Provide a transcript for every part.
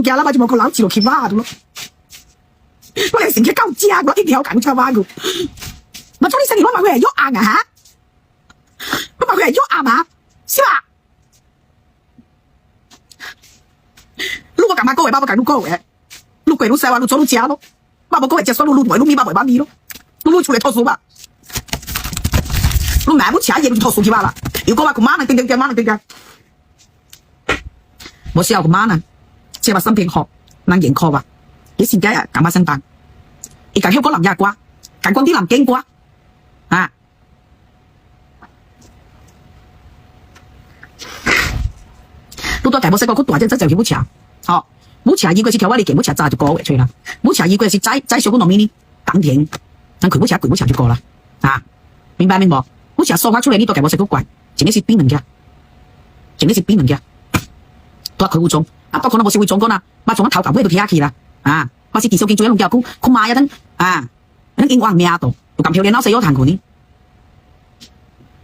驚啦，把住冇個樓自落企蛙度咯。我哋成隻鳩知啊，我啲條揀出蛙嘅。我中意食你攞埋佢係喐硬啊嚇，攞埋佢係喐硬嘛，是吧？如果幹嘛各位爸爸揀各位，路鬼路細話路左路正咯，爸爸各位只說路鬼路咪爸爸咪咯，路出嚟拖數吧。路買不起啊，嘢就拖數去吧啦。如果話佢媽呢，定媽呢定嘅，冇時候佢媽呢，即係話心平學，能認可話，以前嘅幹嘛生蛋，而家香港人也瓜，近光啲人驚瓜。啊！路多大冇識過，佢大隻仔就起冇車，哦，冇車，一個是條話你見冇車炸就過出啦，冇車一個是仔小個農民呢，當田，但佢冇車就過啦，啊，明白？冇車說話出嚟呢度大冇識個怪，淨係是邊人嘅，都係佢會種，啊，不過我冇識會種過啦，我種咗頭頭都睇下去啦，啊，我是電視機做一籠叫佢買一陣，啊，等英國咩啊度？咁漂亮，撈死咗彈佢呢？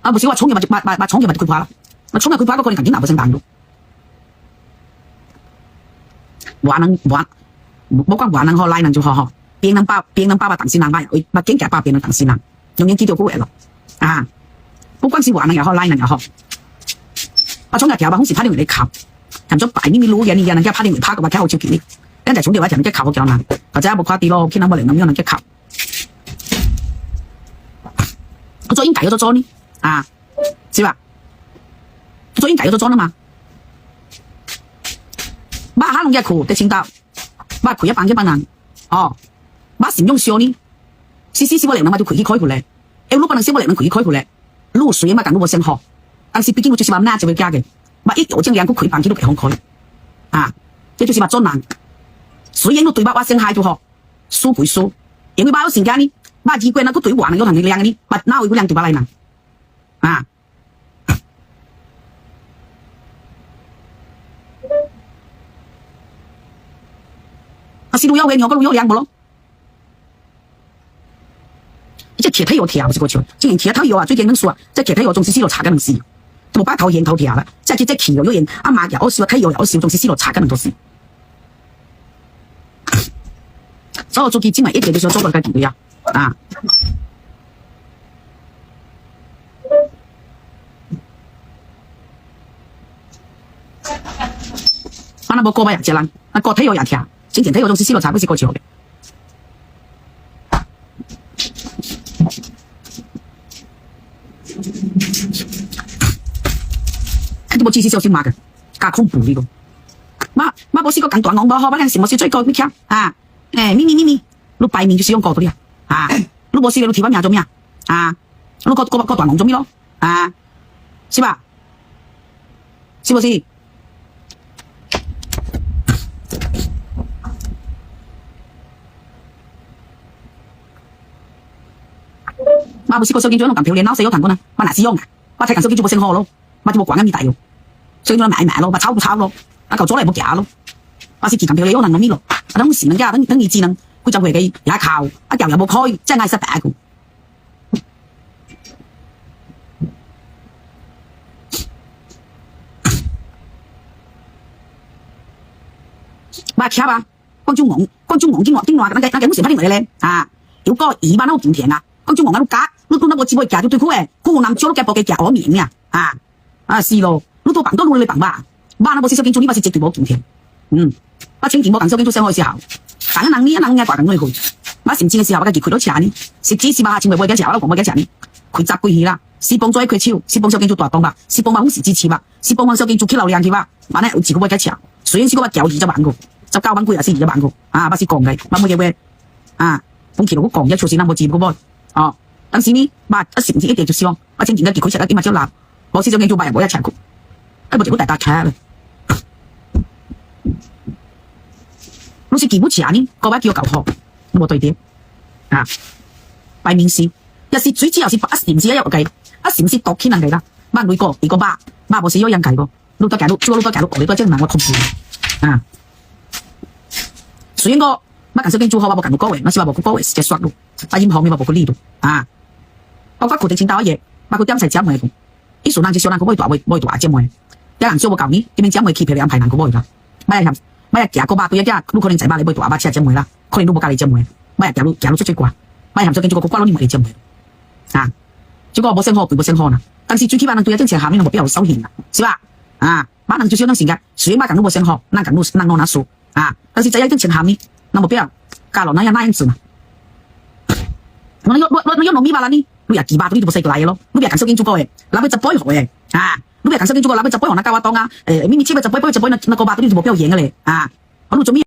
啊，唔少話衝嘅咪衝嘅咪佢怕啦，咪衝嘅佢怕嗰個你近啲拿冇聖誕咯。玩能玩，冇講玩能學拉能就學，邊能包當先能買，咪驚夾包邊能當先能，用嘢記到嗰位咯。啊，冇關係玩能又學拉能又學，我衝嘅條把好似拍啲人哋靠，含咗白咪攞嘢，你人家拍啲人拍嘅話，睇好照片呢，跟住衝嘅話就人家靠個腳難，或者冇快啲咯，見到冇靈咁樣人家靠。我昨天改咗妝呢，啊，是吧？我昨天改咗妝啦嘛，把下弄嘅褲嘅清道，把褲一半人，哦，把閃用燒呢，是我嚟嘛就佢開佢咧，路不能燒我嚟能佢開佢咧，路水嘛，但我先學，但是畢竟我就是話嗱就會加嘅，嘛一有這樣佢半幾都幾好開，啊，這就是話裝難，所以我對把先開就學，輸歸輸，因為把有時間呢。把衣櫃那個對玩有同你亮的，把那一個亮對把來呢？啊！啊，是路要嘅，我個路要亮不咯？這鐵腿有鐵啊，不是過去。今年鐵腿有啊，最近能說啊，這鐵腿有總是死落查嘅能死，就冇把頭煙頭鐵啦。即係鐵有煙，阿媽又笑，腿又笑，總是死落查嘅能多事。所以我做基金咪一直都想做到個點呀。啊！我那冇過百人隻人，那個體有人聽，之前體有種是死落茶，不是過去嘅。睇到冇知識小心罵嘅，加恐怖呢個。媽冇試過咁短講冇，我嗰陣時冇試追過咩聽啊？咪，你擺面就是用過到啲啊！啊！你冇試你貼翻面做咩啊？你個段龍做咩咯？啊，是吧？是不是？媽冇試過手機做一種咁漂亮，撈死咗彈管啊！媽嗱使用啊！媽睇緊手機做冇聲號咯，媽做冇廣咁大咯，所以做買咯，媽抄不抄咯？啊舊咗嚟冇假咯，媽是幾咁漂亮，有能咁咩咯？等時能家等你智能。佢就會嘅也靠一油又冇開，真係失敗嘅。嘛聽吧，關中王經話那個冇成翻嚟咧啊！要個2萬都唔平啊！關中王喺度假，你都那個只會假就對佢誒，佢南咗都夾薄嘅夾我面啊是咯，你都bằng多你bằng吧，บ้าน那個小經做呢把是直對冇健田，把清田冇bằng小經做上開時候。但係一能嘅掛緊佢去，買成錢嘅時候，我結佢到錢呢，食紙是把錢咪會幾錢，我講幾錢呢？佢集歸去啦，是幫咗佢超，是幫小經做大檔吧，是幫嘛好時支持吧，是幫小經做起流量去吧，萬呢有自己會幾錢？雖然是嗰個交2萬個，就交1個月先2萬個，啊，把是講嘅，冇乜嘢嘅，啊，本期度講一條線啦，冇字個噃，哦，當時呢，把一成錢一定就希望，把清田嘅結佢食得幾萬隻啦，我小經做1人冇一齊個，一部就好大車啦。老師見冇錢呢，各位叫我舊學，冇對點啊！擺面試，一是最主要是一時一日計，一時讀天人計啦，乜每個媽冇死咗人計個，老多計到，做老多計到，你都真係我痛苦啊！所以我乜近小經做好話冇近到高位，我是話冇高位是隻刷咯，把音後面話冇個呢度啊！包括佢哋請到嘢，包括點齊節目嚟，啲數難就少難，佢可以大隻妹，有人做我教你點樣節目 keep 你安排難個妹啦，咪係买行个巴对呀，你可能在巴里买大巴车节目啦，可能你无家里节目，买行路出过，买含做跟这个挂落你冇嚟节目啊，这个无生活对无生活啦，但是最起码能对一正前下面能冇必要收钱啦，是吧？啊，马能就是有能性嘅，谁买讲都无生活，那讲都能攞那数啊，但是在一正前下面，能冇必要加落那样子嘛？我有糯米巴啦你也几巴都你都冇使过来嘅咯，你也讲收緊做個嘅，嗱佢就擺學嘅啊，你也講收緊做個，嗱佢就擺學那教我當啊，咪咪切咪就擺那個巴都你都冇必要贏嘅咧啊，我都做咩？